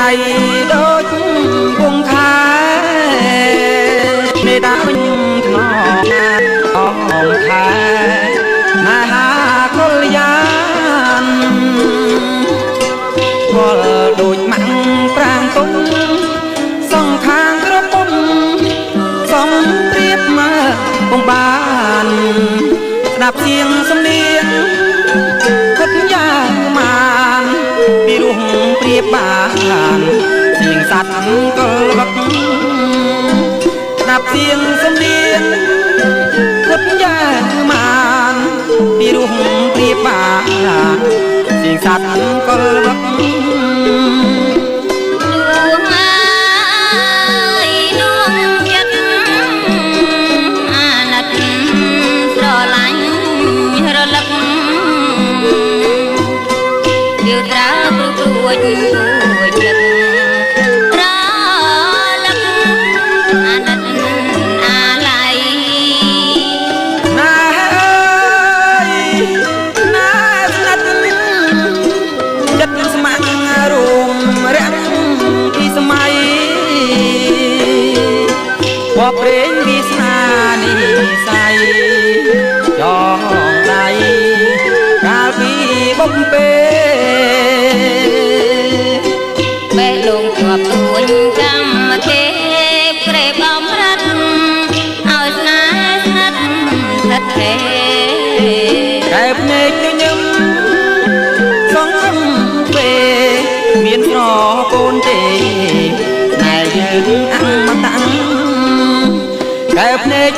ថ្ងៃដូចគង់ខែមេដាវិញថ្នមអមខែណែហាកុលយានវល់ដូចម៉ាំងប្រាំងទុំសងខាងក្រពុំសំព្រៀបមកបំបានស្ដាប់เสียงសំនៀងគិតយ៉ាងបានពីរោះព្រៀបបានเสียงសัตว์ក៏លឹកស្ដាប់เสียงសំនៀងគិតយ៉ាងបានពីរោះព្រៀបបានเสียงសัตว์ក៏លឹកพอเพลงวิสนานิสัยจองใดกาลปีบ่มเปเปลงขวบตัวจำมาเทพเกรบอมรัดเอาสนาสัดสัดเทแกบเนกยมสองเปมีนรอปนเตนายยืนอังมาตั้งแกบเนก